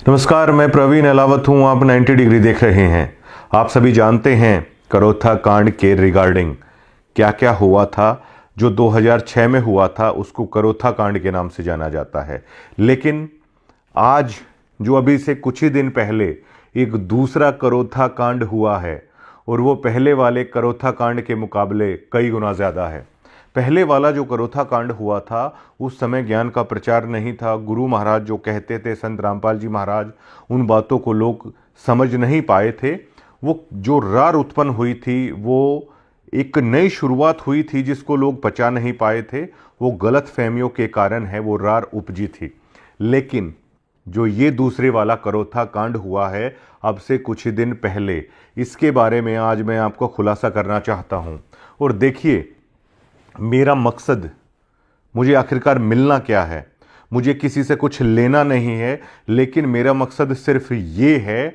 नमस्कार, मैं प्रवीण अलावत हूँ। आप 90 डिग्री देख रहे हैं। आप सभी जानते हैं करोथा कांड के रिगार्डिंग क्या क्या हुआ था। जो 2006 में हुआ था उसको करोथा कांड के नाम से जाना जाता है। लेकिन आज जो अभी से कुछ ही दिन पहले एक दूसरा करोथा कांड हुआ है और वो पहले वाले करोथा कांड के मुकाबले कई गुना ज़्यादा है। पहले वाला जो करोथा कांड हुआ था उस समय ज्ञान का प्रचार नहीं था। गुरु महाराज जो कहते थे, संत रामपाल जी महाराज, उन बातों को लोग समझ नहीं पाए थे। वो जो रार उत्पन्न हुई थी वो एक नई शुरुआत हुई थी जिसको लोग पचा नहीं पाए थे। वो गलत फहमियों के कारण है वो रार उपजी थी। लेकिन जो ये दूसरे वाला करोथा कांड हुआ है अब से कुछ ही दिन पहले, इसके बारे में आज मैं आपको खुलासा करना चाहता हूँ। और देखिए, मेरा मकसद, मुझे आखिरकार मिलना क्या है। मुझे किसी से कुछ लेना नहीं है, लेकिन मेरा मकसद सिर्फ ये है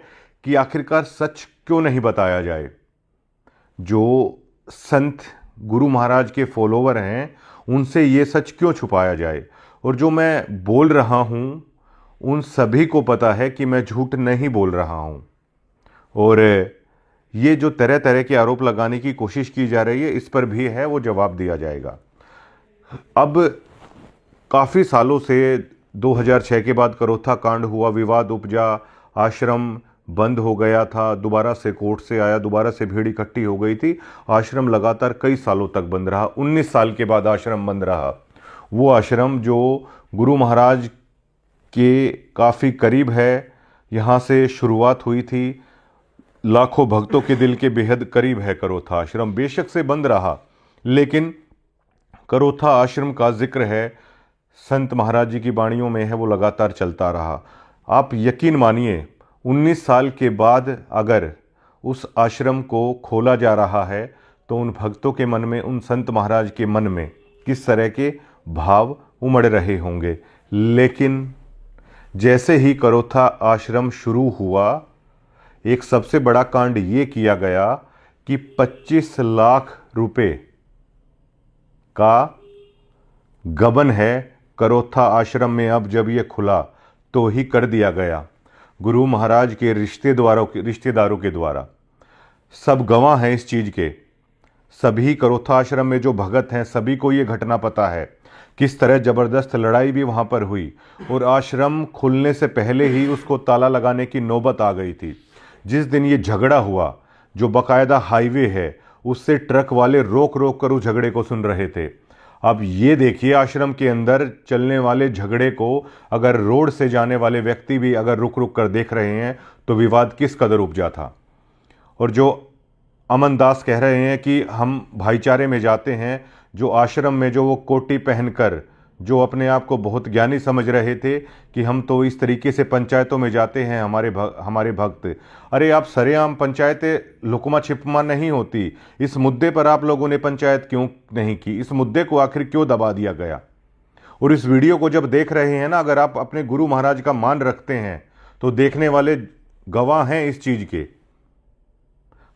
कि आखिरकार सच क्यों नहीं बताया जाए। जो संत गुरु महाराज के फॉलोवर हैं उनसे ये सच क्यों छुपाया जाए। और जो मैं बोल रहा हूँ उन सभी को पता है कि मैं झूठ नहीं बोल रहा हूँ। और ये जो तरह तरह के आरोप लगाने की कोशिश की जा रही है, इस पर भी है वो जवाब दिया जाएगा। अब काफ़ी सालों से 2006 के बाद करोथा कांड हुआ, विवाद उपजा, आश्रम बंद हो गया था, दोबारा से कोर्ट से आया, दोबारा से भीड़ इकट्ठी हो गई थी। आश्रम लगातार कई सालों तक बंद रहा। 19 साल के बाद आश्रम बंद रहा। वो आश्रम जो गुरु महाराज के काफ़ी करीब है, यहाँ से शुरुआत हुई थी, लाखों भक्तों के दिल के बेहद करीब है करोथा आश्रम। बेशक से बंद रहा, लेकिन करोथा आश्रम का जिक्र है, संत महाराज जी की वाणियों में है, वो लगातार चलता रहा। आप यकीन मानिए, 19 साल के बाद अगर उस आश्रम को खोला जा रहा है तो उन भक्तों के मन में, उन संत महाराज के मन में किस तरह के भाव उमड़ रहे होंगे। लेकिन जैसे ही करोथा आश्रम शुरू हुआ, एक सबसे बड़ा कांड ये किया गया कि 25 लाख रुपए का गबन है करोथा आश्रम में। अब जब ये खुला तो ही कर दिया गया गुरु महाराज के रिश्तेदारों के द्वारा। सब गवाह हैं इस चीज़ के। सभी करोथा आश्रम में जो भगत हैं सभी को ये घटना पता है, किस तरह ज़बरदस्त लड़ाई भी वहाँ पर हुई। और आश्रम खुलने से पहले ही उसको ताला लगाने की नौबत आ गई थी। जिस दिन ये झगड़ा हुआ, जो बाकायदा हाईवे है, उससे ट्रक वाले रोक रोक कर उस झगड़े को सुन रहे थे। अब ये देखिए, आश्रम के अंदर चलने वाले झगड़े को अगर रोड से जाने वाले व्यक्ति भी अगर रुक रुक कर देख रहे हैं तो विवाद किस कदर उपजा था। और जो अमन दास कह रहे हैं कि हम भाईचारे में जाते हैं, जो आश्रम में जो वो कोटी पहनकर जो अपने आप को बहुत ज्ञानी समझ रहे थे कि हम तो इस तरीके से पंचायतों में जाते हैं हमारे भक्त। अरे आप सरेआम पंचायतें लुकमा छिपमा नहीं होती। इस मुद्दे पर आप लोगों ने पंचायत क्यों नहीं की? इस मुद्दे को आखिर क्यों दबा दिया गया? और इस वीडियो को जब देख रहे हैं ना, अगर आप अपने गुरु महाराज का मान रखते हैं तो देखने वाले गवाह हैं इस चीज़ के।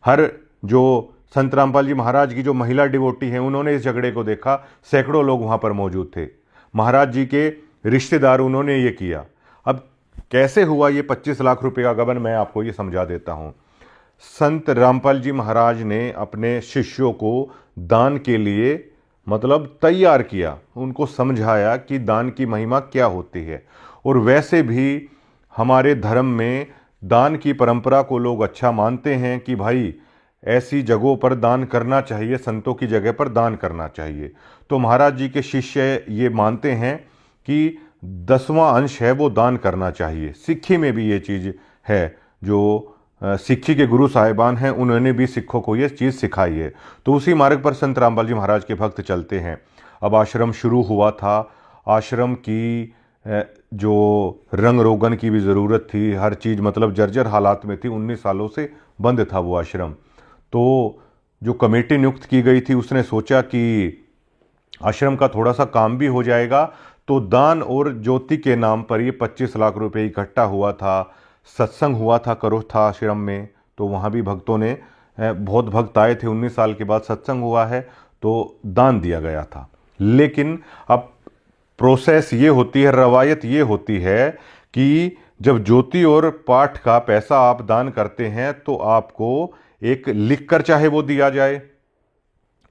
हर जो संत रामपाल जी महाराज की जो महिला डिवोटी हैं उन्होंने इस झगड़े को देखा। सैकड़ों लोग वहाँ पर मौजूद थे। महाराज जी के रिश्तेदार, उन्होंने ये किया। अब कैसे हुआ ये 25 लाख रुपए का गबन, मैं आपको ये समझा देता हूँ। संत रामपाल जी महाराज ने अपने शिष्यों को दान के लिए तैयार किया, उनको समझाया कि दान की महिमा क्या होती है। और वैसे भी हमारे धर्म में दान की परंपरा को लोग अच्छा मानते हैं कि भाई ऐसी जगहों पर दान करना चाहिए, संतों की जगह पर दान करना चाहिए। तो महाराज जी के शिष्य ये मानते हैं कि 10वां अंश है वो दान करना चाहिए। सिक्खी में भी ये चीज़ है, जो सिक्खी के गुरु साहिबान हैं उन्होंने भी सिखों को ये चीज़ सिखाई है। तो उसी मार्ग पर संत रामपाल जी महाराज के भक्त चलते हैं। अब आश्रम शुरू हुआ था। आश्रम की जो रंग रोगन की भी ज़रूरत थी, हर चीज़ जर्जर हालात में थी। 19 सालों से बंद था वो आश्रम। तो जो कमेटी नियुक्त की गई थी उसने सोचा कि आश्रम का थोड़ा सा काम भी हो जाएगा, तो दान और ज्योति के नाम पर ये 25 लाख रुपए इकट्ठा हुआ था। सत्संग हुआ था करोथा आश्रम में, तो वहाँ भी भक्तों ने, बहुत भक्त आए थे। 19 साल के बाद सत्संग हुआ है तो दान दिया गया था। लेकिन अब प्रोसेस ये होती है, रवायत ये होती है कि जब ज्योति और पाठ का पैसा आप दान करते हैं तो आपको एक लिख कर चाहे वो दिया जाए,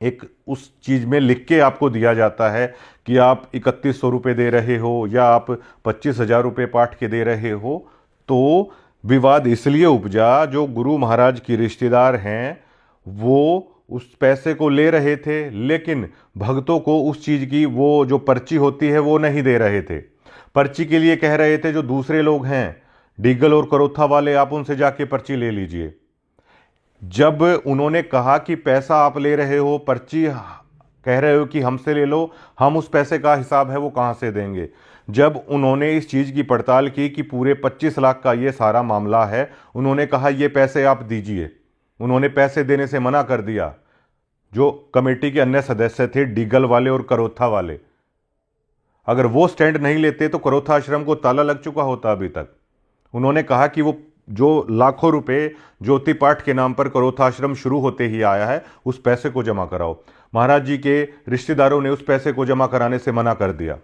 एक उस चीज में लिख के आपको दिया जाता है कि आप 3100 रुपये दे रहे हो या आप 25,000 रुपये पाठ के दे रहे हो। तो विवाद इसलिए उपजा, जो गुरु महाराज की रिश्तेदार हैं वो उस पैसे को ले रहे थे, लेकिन भक्तों को उस चीज की वो जो पर्ची होती है वो नहीं दे रहे थे। पर्ची के लिए कह रहे थे जो दूसरे लोग हैं डीगल और करोथा वाले, आप उनसे जाके पर्ची ले लीजिए। जब उन्होंने कहा कि पैसा आप ले रहे हो, पर्ची कह रहे हो कि हमसे ले लो, हम उस पैसे का हिसाब है वो कहां से देंगे। जब उन्होंने इस चीज की पड़ताल की कि पूरे 25 लाख का ये सारा मामला है, उन्होंने कहा ये पैसे आप दीजिए। उन्होंने पैसे देने से मना कर दिया। जो कमेटी के अन्य सदस्य थे डीगल वाले और करोथा वाले, अगर वो स्टैंड नहीं लेते तो करोथा आश्रम को ताला लग चुका होता अभी तक। उन्होंने कहा कि वो जो लाखों रुपए ज्योति पाठ के नाम पर करोथा आश्रम शुरू होते ही आया है उस पैसे को जमा कराओ। महाराज जी के रिश्तेदारों ने उस पैसे को जमा कराने से मना कर दिया।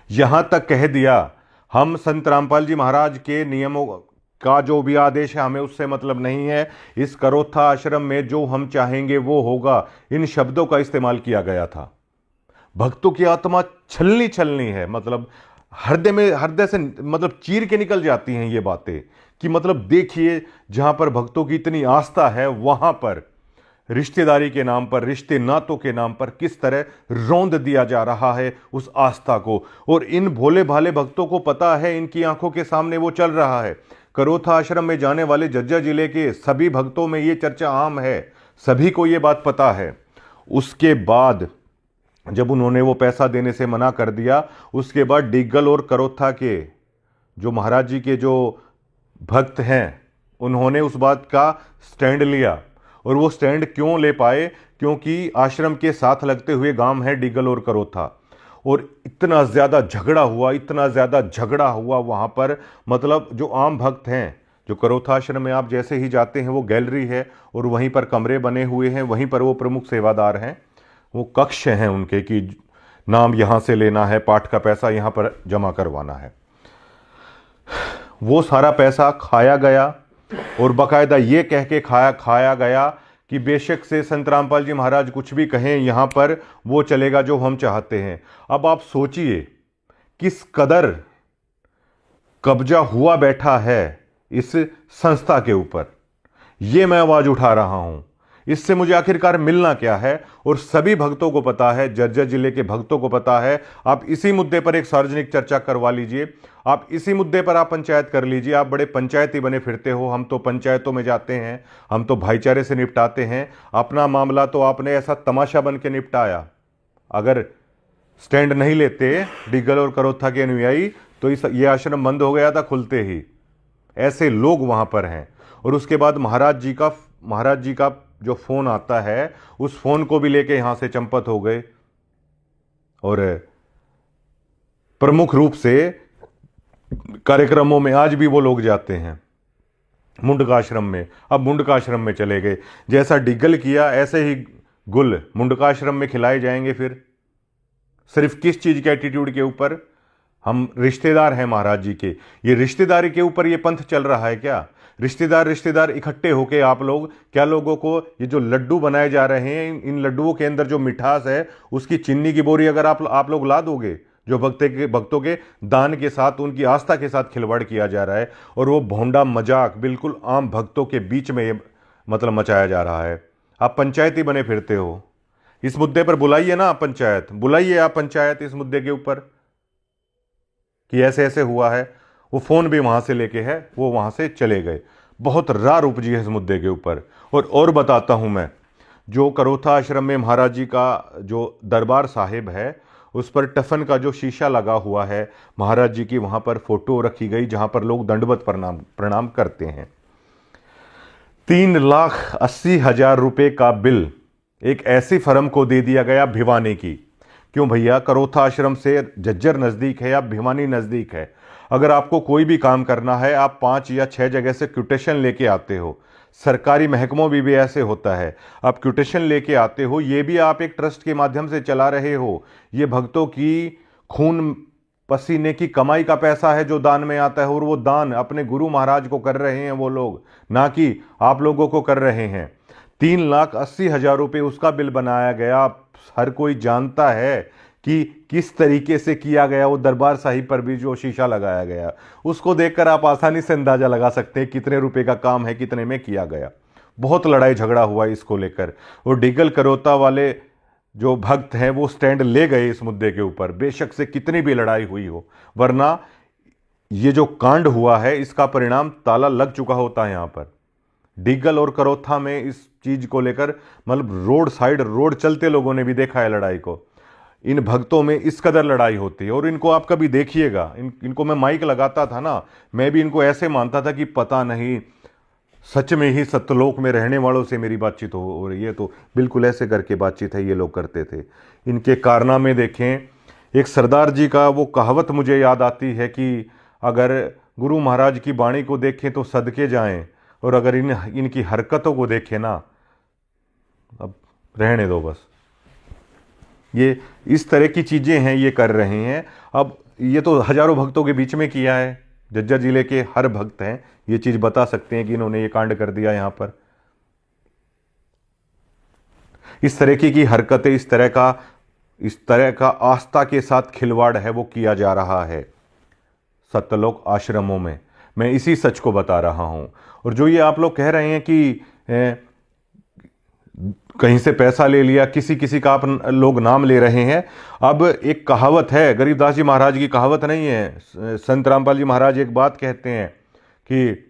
यहां तक कह दिया हम संत रामपाल जी महाराज के नियमों का जो भी आदेश है हमें उससे मतलब नहीं है, इस करोथा आश्रम में जो हम चाहेंगे वो होगा। इन शब्दों का इस्तेमाल किया गया था। भक्तों की आत्मा छलनी छलनी है, मतलब हृदय से मतलब चीर के निकल जाती हैं ये बातें कि मतलब देखिए जहां पर भक्तों की इतनी आस्था है वहां पर रिश्तेदारी के नाम पर, रिश्ते नातों के नाम पर किस तरह रौंद दिया जा रहा है उस आस्था को। और इन भोले भाले भक्तों को पता है, इनकी आंखों के सामने वो चल रहा है। करोथा आश्रम में जाने वाले जज्जर जिले के सभी भक्तों में ये चर्चा आम है, सभी को ये बात पता है। उसके बाद जब उन्होंने वो पैसा देने से मना कर दिया, उसके बाद डीगल और करोथा के जो महाराज जी के जो भक्त हैं उन्होंने उस बात का स्टैंड लिया। और वो स्टैंड क्यों ले पाए? क्योंकि आश्रम के साथ लगते हुए गांव है डीगल और करोथा। और इतना ज़्यादा झगड़ा हुआ, इतना ज़्यादा झगड़ा हुआ वहाँ पर, मतलब जो आम भक्त हैं, जो करोथा आश्रम में आप जैसे ही जाते हैं वो गैलरी है और वहीं पर कमरे बने हुए हैं, वहीं पर वो प्रमुख सेवादार हैं, वो कक्ष हैं उनके कि नाम यहाँ से लेना है, पाठ का पैसा यहाँ पर जमा करवाना है। वो सारा पैसा खाया गया और बाकायदा ये कह के खाया गया कि बेशक से संत रामपाल जी महाराज कुछ भी कहें, यहाँ पर वो चलेगा जो हम चाहते हैं। अब आप सोचिए किस कदर कब्जा हुआ बैठा है इस संस्था के ऊपर। ये मैं आवाज उठा रहा हूं, इससे मुझे आखिरकार मिलना क्या है। और सभी भक्तों को पता है, जज्जर जिले के भक्तों को पता है। आप इसी मुद्दे पर एक सार्वजनिक चर्चा करवा लीजिए, आप इसी मुद्दे पर आप पंचायत कर लीजिए। आप बड़े पंचायती बने फिरते हो, हम तो पंचायतों में जाते हैं, हम तो भाईचारे से निपटाते हैं। अपना मामला तो आपने ऐसा तमाशा बन के निपटाया। अगर स्टैंड नहीं लेते डीगल और करोथा के अनुयायी तो ये आश्रम बंद हो गया था खुलते ही। ऐसे लोग वहां पर हैं। और उसके बाद महाराज जी का जो फोन आता है उस फोन को भी लेके यहां से चंपत हो गए। और प्रमुख रूप से कार्यक्रमों में आज भी वो लोग जाते हैं मुंडका आश्रम में। अब मुंडका आश्रम में चले गए, जैसा डिगल किया ऐसे ही गुल मुंडका आश्रम में खिलाए जाएंगे। फिर सिर्फ किस चीज के एटीट्यूड के ऊपर? हम रिश्तेदार हैं महाराज जी के, ये रिश्तेदारी के ऊपर ये पंथ चल रहा है क्या? रिश्तेदार इकट्ठे होके आप लोग क्या लोगों को ये जो लड्डू बनाए जा रहे हैं, इन लड्डुओं के अंदर जो मिठास है उसकी चीनी की बोरी अगर आप लोग ला दोगे, जो भक्तों के दान के साथ, उनकी आस्था के साथ खिलवाड़ किया जा रहा है और वो भोंडा मजाक बिल्कुल आम भक्तों के बीच में ये मतलब मचाया जा रहा है। आप पंचायती बने फिरते हो। इस मुद्दे पर बुलाइए ना आप पंचायत, बुलाइए आप पंचायत इस मुद्दे के ऊपर कि ऐसे ऐसे हुआ है। वो फोन भी वहां से लेके है, वो वहां से चले गए। बहुत रार उपजी है इस मुद्दे के ऊपर। और बताता हूं मैं, जो करोथा आश्रम में महाराज जी का जो दरबार साहिब है उस पर टफन का जो शीशा लगा हुआ है, महाराज जी की वहां पर फोटो रखी गई जहां पर लोग दंडवत प्रणाम करते हैं। 3,80,000 रुपए का बिल एक ऐसी फर्म को दे दिया गया भिवानी की। क्यों भैया? करोथा आश्रम से जज्जर नजदीक है या भिवानी नजदीक है। अगर आपको कोई भी काम करना है आप 5 या 6 जगह से क्यूटेशन लेके आते हो। सरकारी महकमों भी ऐसे होता है, आप क्यूटेशन लेके आते हो। ये भी आप एक ट्रस्ट के माध्यम से चला रहे हो। ये भक्तों की खून पसीने की कमाई का पैसा है जो दान में आता है, और वो दान अपने गुरु महाराज को कर रहे हैं वो लोग, ना कि आप लोगों को कर रहे हैं। 3,80,000 रुपये उसका बिल बनाया गया। हर कोई जानता है कि किस तरीके से किया गया। वो दरबार साहिब पर भी जो शीशा लगाया गया, उसको देखकर आप आसानी से अंदाजा लगा सकते हैं कितने रुपए का काम है, कितने में किया गया। बहुत लड़ाई झगड़ा हुआ इसको लेकर, और डिगल करोता वाले जो भक्त हैं वो स्टैंड ले गए इस मुद्दे के ऊपर, बेशक से कितनी भी लड़ाई हुई हो, वरना ये जो कांड हुआ है इसका परिणाम ताला लग चुका होता है। यहां पर डिगल और करोथा में इस चीज को लेकर मतलब रोड साइड रोड चलते लोगों ने भी देखा है लड़ाई को। इन भक्तों में इस कदर लड़ाई होती है, और इनको आप कभी देखिएगा, इनको मैं माइक लगाता था ना, मैं भी इनको ऐसे मानता था कि पता नहीं सच में ही सत्यलोक में रहने वालों से मेरी बातचीत हो रही है। तो बिल्कुल ऐसे करके बातचीत है ये लोग करते थे। इनके कारनामे देखें। एक सरदार जी का वो कहावत मुझे याद आती है कि अगर गुरु महाराज की वाणी को देखें तो सदके जाएं, और अगर इनकी हरकतों को देखें ना, अब रहने दो बस। ये इस तरह की चीज़ें हैं ये कर रहे हैं। अब ये तो हजारों भक्तों के बीच में किया है। झज्जर जिले के हर भक्त हैं ये चीज़ बता सकते हैं कि इन्होंने ये कांड कर दिया। यहां पर इस तरह की हरकतें, इस तरह का आस्था के साथ खिलवाड़ है वो किया जा रहा है सत्यलोक आश्रमों में। मैं इसी सच को बता रहा हूं। और जो ये आप लोग कह रहे हैं कि कहीं से पैसा ले लिया, किसी का आप लोग नाम ले रहे हैं। अब एक कहावत है, गरीबदास जी महाराज की कहावत नहीं है, संत रामपाल जी महाराज एक बात कहते हैं कि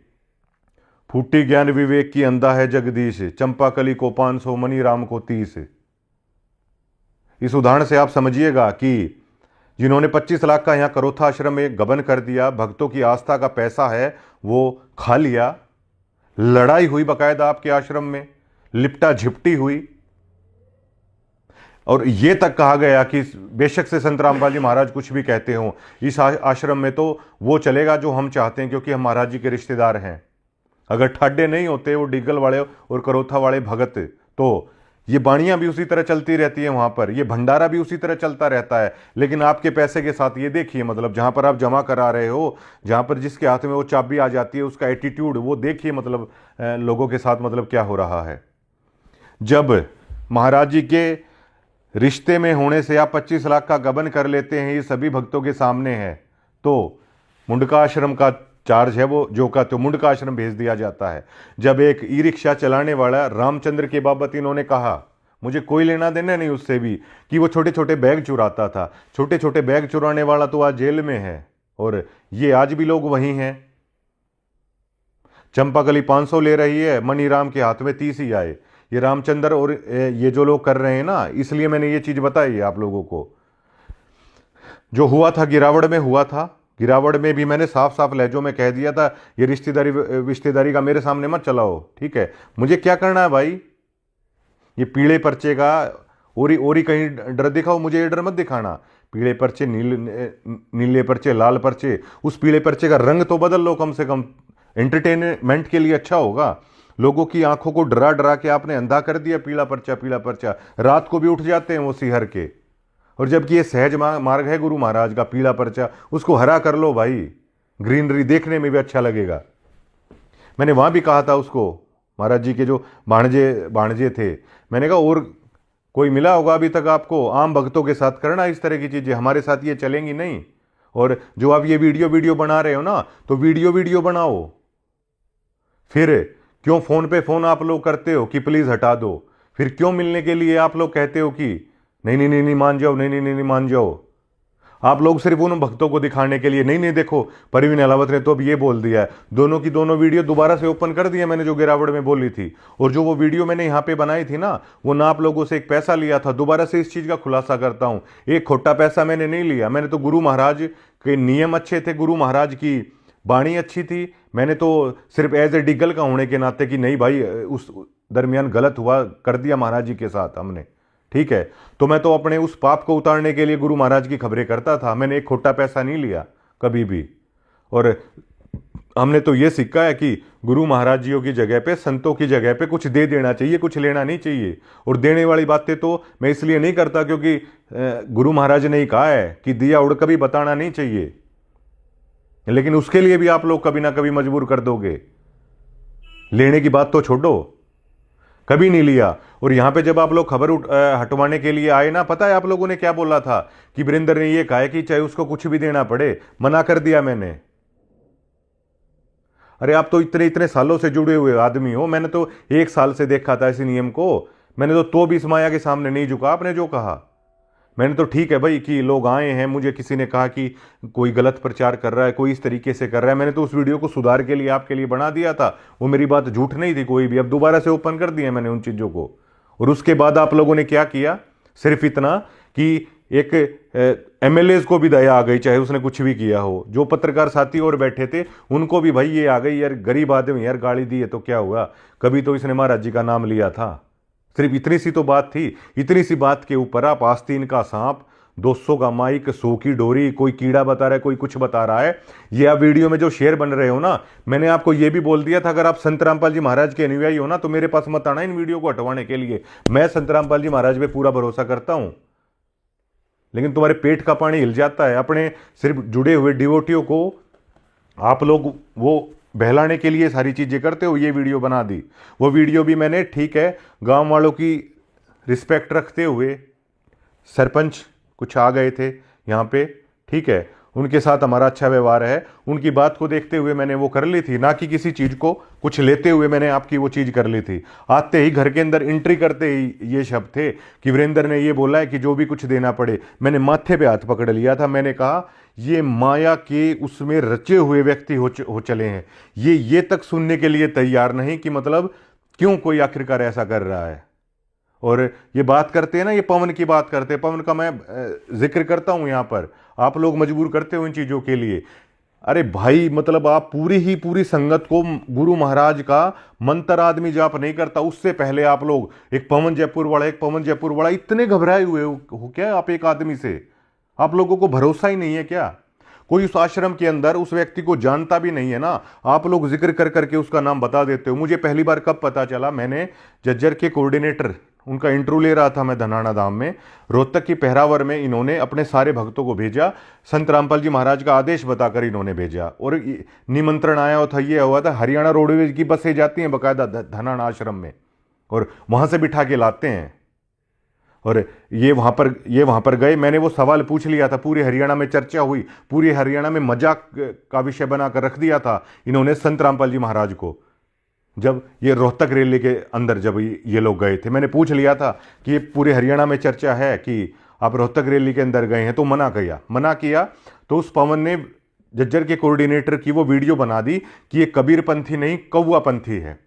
फूटी ज्ञान विवेक की अंधा है जगदीश, चंपा कली को 500 मनी राम को 30। इस उदाहरण से आप समझिएगा कि जिन्होंने 25 लाख का यहां करोथा आश्रम में गबन कर दिया, भक्तों की आस्था का पैसा है वो खा लिया। लड़ाई हुई बाकायदा आपके आश्रम में, लिपटा झिपटी हुई, और यह तक कहा गया कि बेशक से संत रामपाल जी महाराज कुछ भी कहते हो, इस आश्रम में तो वो चलेगा जो हम चाहते हैं, क्योंकि हम महाराज जी के रिश्तेदार हैं। अगर ठाड्डे नहीं होते वो डिगल वाले और करोथा वाले भगत, तो ये बाणियां भी उसी तरह चलती रहती है वहां पर, ये भंडारा भी उसी तरह चलता रहता है। लेकिन आपके पैसे के साथ ये देखिए, मतलब जहां पर आप जमा करा रहे हो, जहां पर जिसके हाथ में वो चाबी आ जाती है, उसका एटीट्यूड वो देखिए, मतलब लोगों के साथ मतलब क्या हो रहा है। जब महाराज जी के रिश्ते में होने से आप 25 लाख का गबन कर लेते हैं, ये सभी भक्तों के सामने है, तो मुंडका आश्रम का चार्ज है वो जो का तो मुंडका आश्रम भेज दिया जाता है। जब एक ई रिक्शा चलाने वाला रामचंद्र के बाबत इन्होंने कहा, मुझे कोई लेना देना नहीं उससे भी, कि वो छोटे छोटे बैग चुराता था, छोटे छोटे बैग चुराने वाला तो आज जेल में है, और ये आज भी लोग वहीं हैं। चंपाकली 500 ले रही है, मनीराम के हाथ में 30 ही आए। ये रामचंद्र और ये जो लोग कर रहे हैं ना, इसलिए मैंने ये चीज बताई है आप लोगों को। जो हुआ था गिरावड़ में हुआ था, गिरावड़ में भी मैंने साफ साफ लहजों में कह दिया था, ये रिश्तेदारी का मेरे सामने मत चलाओ, ठीक है। मुझे क्या करना है भाई, ये पीले पर्चे का ओरी कहीं डर दिखाओ, मुझे ये डर मत दिखाना। पीले पर्चे, नीले पर्चे, लाल पर्चे, उस पीले पर्चे का रंग तो बदल लो कम से कम, एंटरटेनमेंट के लिए अच्छा होगा। लोगों की आंखों को डरा डरा के आपने अंधा कर दिया, पीला पर्चा पीला पर्चा, रात को भी उठ जाते हैं वो सिहर के। और जबकि ये सहज मार्ग है गुरु महाराज का, पीला पर्चा, उसको हरा कर लो भाई, ग्रीनरी देखने में भी अच्छा लगेगा। मैंने वहां भी कहा था उसको, महाराज जी के जो भाणजे थे, मैंने कहा और कोई मिला होगा अभी तक आपको, आम भक्तों के साथ करना इस तरह की चीजें, हमारे साथ ये चलेंगी नहीं। और जो आप ये वीडियो बना रहे हो ना, तो वीडियो बनाओ, फिर क्यों फोन पे फोन आप लोग करते हो कि प्लीज हटा दो, फिर क्यों मिलने के लिए आप लोग कहते हो कि नहीं मान जाओ, नहीं मान जाओ। आप लोग सिर्फ उन भक्तों को दिखाने के लिए, नहीं देखो परवीन अलावत ने तो अब ये बोल दिया है, दोनों की दोनों वीडियो दोबारा से ओपन कर दिया मैंने, जो गिरावड़ में बोली थी। और जो वो वीडियो मैंने यहाँ पे बनाई थी ना, वो ना आप लोगों से एक पैसा लिया था। दोबारा से इस चीज का खुलासा करता हूं, एक खोटा पैसा मैंने नहीं लिया। मैंने तो गुरु महाराज के नियम अच्छे थे, गुरु महाराज की वाणी अच्छी थी। मैंने तो सिर्फ एज ए डिगल का होने के नाते कि नहीं भाई उस दरमियान गलत हुआ, कर दिया महाराज जी के साथ हमने, ठीक है, तो मैं तो अपने उस पाप को उतारने के लिए गुरु महाराज की खबरें करता था। मैंने एक खोटा पैसा नहीं लिया कभी भी। और हमने तो ये सीखा है कि गुरु महाराज जियों की जगह पे, संतों की जगह पे कुछ दे देना चाहिए, कुछ लेना नहीं चाहिए। और देने वाली बातें तो मैं इसलिए नहीं करता क्योंकि गुरु महाराज ने ही कहा है कि दिया उड़ कभी बताना नहीं चाहिए, लेकिन उसके लिए भी आप लोग कभी ना कभी मजबूर कर दोगे। लेने की बात तो छोड़ो, कभी नहीं लिया। और यहां पे जब आप लोग खबर हटवाने के लिए आए ना, पता है आप लोगों ने क्या बोला था कि वीरेंद्र ने ये कहा है कि चाहे उसको कुछ भी देना पड़े, मना कर दिया मैंने। अरे आप तो इतने इतने सालों से जुड़े हुए आदमी हो, मैंने तो 1 साल से देखा था इस नियम को। मैंने तो भी इस माया के सामने नहीं झुका आपने जो कहा। मैंने तो ठीक है भाई कि लोग आए हैं, मुझे किसी ने कहा कि कोई गलत प्रचार कर रहा है, कोई इस तरीके से कर रहा है, मैंने तो उस वीडियो को सुधार के लिए आपके लिए बना दिया था। वो मेरी बात झूठ नहीं थी कोई भी। अब दोबारा से ओपन कर दिया मैंने उन चीज़ों को। और उसके बाद आप लोगों ने क्या किया, सिर्फ इतना कि एक एमएलए को भी दया आ गई, चाहे उसने कुछ भी किया हो। जो पत्रकार साथी और बैठे थे उनको भी भाई ये आ गई, यार गरीब आदमी यार गाली दी है तो क्या हुआ, कभी तो इसने महाराज जी का नाम लिया था। सिर्फ इतनी सी तो बात थी। इतनी सी बात के ऊपर आप आस्तीन का सांप, 200 का माइक, 100 की डोरी, कोई कीड़ा बता रहा है, कोई कुछ बता रहा है। ये आप वीडियो में जो शेयर बन रहे हो ना, मैंने आपको ये भी बोल दिया था अगर आप संत रामपाल जी महाराज के अनुयायी हो ना तो मेरे पास मत आना इन वीडियो को हटवाने के लिए। मैं संत रामपाल जी महाराज पे पूरा भरोसा करता हूं, लेकिन तुम्हारे पेट का पानी हिल जाता है। अपने सिर्फ जुड़े हुए डिवोटियों को आप लोग वो बहलाने के लिए सारी चीजें करते हो। ये वीडियो बना दी, वो वीडियो भी मैंने, ठीक है, गांव वालों की रिस्पेक्ट रखते हुए, सरपंच कुछ आ गए थे यहाँ पे, ठीक है, उनके साथ हमारा अच्छा व्यवहार है, उनकी बात को देखते हुए मैंने वो कर ली थी, ना कि किसी चीज को कुछ लेते हुए मैंने आपकी वो चीज कर ली थी। आते ही घर के अंदर एंट्री करते ही ये शब्द थे कि वीरेंद्र ने ये बोला है कि जो भी कुछ देना पड़े। मैंने माथे पे हाथ पकड़ लिया था, मैंने कहा ये माया के उसमें रचे हुए व्यक्ति हो चले हैं, ये तक सुनने के लिए तैयार नहीं कि मतलब क्यों कोई आखिरकार ऐसा कर रहा है। और ये बात करते हैं ना, ये पवन की बात करते हैं, पवन का मैं जिक्र करता हूं यहां पर, आप लोग मजबूर करते हो इन चीजों के लिए। अरे भाई मतलब आप पूरी संगत को, गुरु महाराज का मंत्र आदमी जाप नहीं करता, उससे पहले आप लोग एक पवन जयपुर वाला इतने घबराए हुए हो क्या आप एक आदमी से? आप लोगों को भरोसा ही नहीं है क्या? कोई उस आश्रम के अंदर उस व्यक्ति को जानता भी नहीं है ना, आप लोग जिक्र कर करके उसका नाम बता देते हो। मुझे पहली बार कब पता चला, मैंने जज्जर के कोऑर्डिनेटर, उनका इंटरव्यू ले रहा था मैं धनाना धाम में, रोहतक की पहरावर में इन्होंने अपने सारे भक्तों को भेजा, संत रामपाल जी महाराज का आदेश बताकर इन्होंने भेजा। और निमंत्रण आया था, ये हुआ था, हरियाणा रोडवेज की बसें जाती हैं बाकायदा धनाना आश्रम में, और वहां से बिठा के लाते हैं। और ये वहां पर गए, मैंने वो सवाल पूछ लिया था, पूरे हरियाणा में चर्चा हुई, पूरे हरियाणा में मजाक का विषय बनाकर रख दिया था इन्होंने संत रामपाल जी महाराज को। जब ये रोहतक रैली के अंदर जब ये लोग गए थे, मैंने पूछ लिया था कि ये पूरे हरियाणा में चर्चा है कि आप रोहतक रैली के अंदर गए हैं, तो मना किया। तो उस पवन ने जज्जर के कोऑर्डिनेटर की वो वीडियो बना दी कि ये कबीर पंथी नहीं कौवा पंथी है।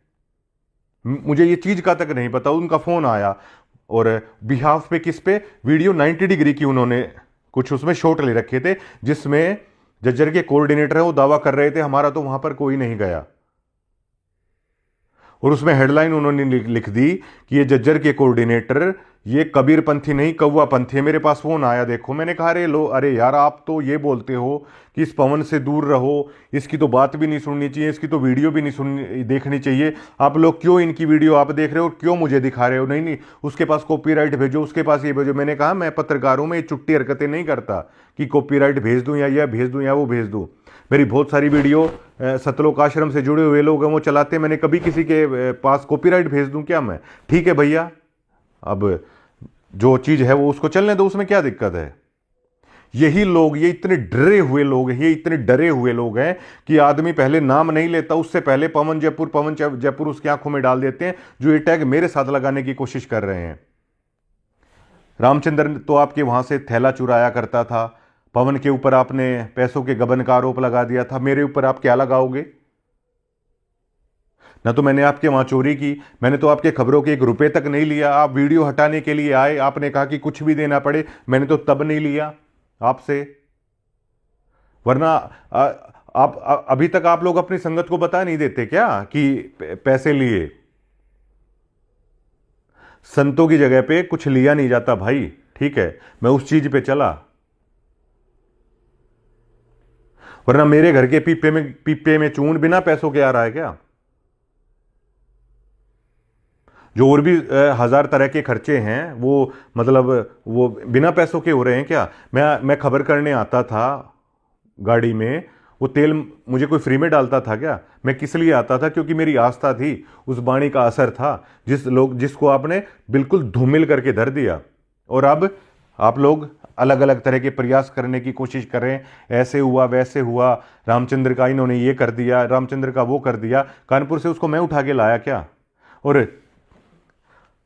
मुझे ये चीज का तक नहीं पता, उनका फोन आया और बिहाफ पे किस पे वीडियो 90 डिग्री की उन्होंने कुछ उसमें शॉट ले रखे थे, जिसमें जज्जर के कोऑर्डिनेटर है वो दावा कर रहे थे हमारा तो वहां पर कोई नहीं गया। और उसमें हेडलाइन उन्होंने लिख दी कि ये जज्जर के कोऑर्डिनेटर ये कबीर पंथी नहीं कौवा पंथी है। मेरे पास फोन आया, देखो, मैंने कहा अरे यार आप तो ये बोलते हो कि इस पवन से दूर रहो, इसकी तो बात भी नहीं सुननी चाहिए, इसकी तो वीडियो भी नहीं देखनी चाहिए, आप लोग क्यों इनकी वीडियो आप देख रहे हो, क्यों मुझे दिखा रहे हो? नहीं, उसके पास कॉपीराइट भेजो, उसके पास ये भेजो। मैंने कहा मैं पत्रकारों में ये चुट्टी हरकतें नहीं करता कि कॉपीराइट भेज दूं या यह भेज दूं या वो भेज दूं। मेरी बहुत सारी वीडियो सतलोक आश्रम से जुड़े हुए लोग हैं वो चलाते हैं, मैंने कभी किसी के पास कॉपीराइट भेज दूं क्या मैं? ठीक है भैया, अब जो चीज है वो उसको चलने दो, उसमें क्या दिक्कत है? यही लोग, ये इतने डरे हुए लोग हैं, ये इतने डरे हुए लोग हैं कि आदमी पहले नाम नहीं लेता, उससे पहले पवन जयपुर उसकी आंखों में डाल देते हैं, जो ये टैग मेरे साथ लगाने की कोशिश कर रहे हैं। रामचंद्र तो आपके वहां से थैला चुराया करता था, पवन के ऊपर आपने पैसों के गबन का आरोप लगा दिया था, मेरे ऊपर आप क्या लगाओगे? ना तो मैंने आपके वहां चोरी की, मैंने तो आपके खबरों के 1 रुपए तक नहीं लिया। आप वीडियो हटाने के लिए आए, आपने कहा कि कुछ भी देना पड़े, मैंने तो तब नहीं लिया आपसे। वरना आप अभी तक आप लोग अपनी संगत को बता नहीं देते क्या कि पैसे लिए? संतों की जगह पे कुछ लिया नहीं जाता भाई, ठीक है, मैं उस चीज पे चला। वरना मेरे घर के पीपे में चून बिना पैसों के आ रहा है क्या? जो और भी 1000 तरह के खर्चे हैं वो मतलब वो बिना पैसों के हो रहे हैं क्या? मैं खबर करने आता था गाड़ी में, वो तेल मुझे कोई फ्री में डालता था क्या? मैं किस लिए आता था? क्योंकि मेरी आस्था थी, उस वाणी का असर था, जिसको आपने बिल्कुल धूमिल करके धर दिया। और अब आप लोग अलग अलग तरह के प्रयास करने की कोशिश कर रहे हैं, ऐसे हुआ वैसे हुआ, रामचंद्र का इन्होंने ये कर दिया, रामचंद्र का वो कर दिया। कानपुर से उसको मैं उठा के लाया क्या? और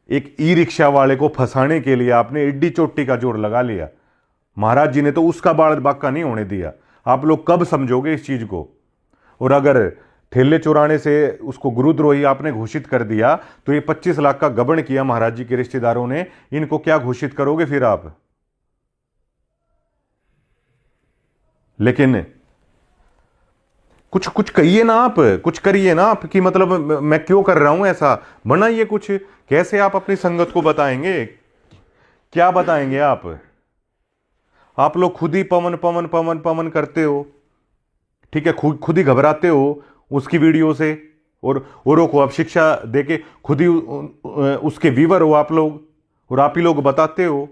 एक ई रिक्शा वाले को फंसाने के लिए आपने इड्डी चोटी का जोर लगा लिया। महाराज जी ने तो उसका बाल बाका नहीं होने दिया। आप लोग कब समझोगे इस चीज को? और अगर ठेले चुराने से उसको गुरुद्रोही आपने घोषित कर दिया, तो ये 25 लाख का गबन किया महाराज जी के रिश्तेदारों ने, इनको क्या घोषित करोगे फिर आप? लेकिन कुछ कहिए ना आप, कुछ करिए ना आप कि मतलब मैं क्यों कर रहा हूं ऐसा, बनाइए कुछ। कैसे आप अपनी संगत को बताएंगे? क्या बताएंगे आप? आप लोग खुद ही पवन पवन पवन पवन करते हो, ठीक है, खुद ही घबराते हो उसकी वीडियो से, और औरों को आप शिक्षा देके खुद ही उसके व्यूअर हो आप लोग, और आप ही लोग बताते हो।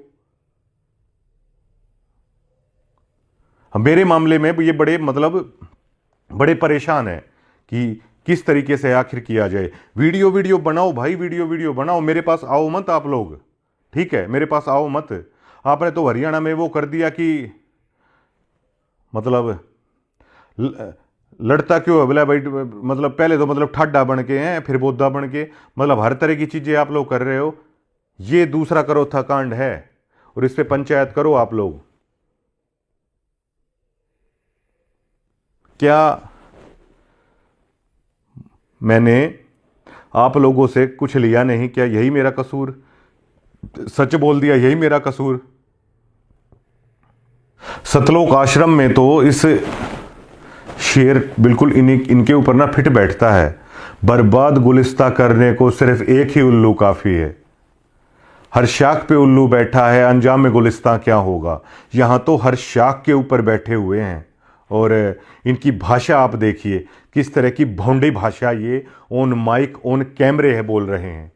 मेरे मामले में ये बड़े परेशान है कि किस तरीके से आखिर किया जाए। वीडियो बनाओ भाई, वीडियो बनाओ, मेरे पास आओ मत आप लोग, ठीक है, मेरे पास आओ मत। आपने तो हरियाणा में वो कर दिया कि मतलब लड़ता क्यों है बोला भाई, मतलब पहले तो मतलब ठाडा बन के हैं, फिर बोधा बन के, मतलब हर तरह की चीजें आप लोग कर रहे हो। ये दूसरा करोथा कांड है और इस पे पंचायत करो आप लोग। क्या मैंने आप लोगों से कुछ लिया नहीं? क्या यही मेरा कसूर? सच बोल दिया, यही मेरा कसूर? सतलोक आश्रम में तो इस शेर बिल्कुल इनके ऊपर ना फिट बैठता है। बर्बाद गुलिस्ता करने को सिर्फ एक ही उल्लू काफी है। हर शाख पे उल्लू बैठा है, अंजाम में गुलिस्ता क्या होगा। यहां तो हर शाख के ऊपर बैठे हुए हैं, और इनकी भाषा आप देखिए, किस तरह की भौंडी भाषा ये ऑन माइक ऑन कैमरे है बोल रहे हैं।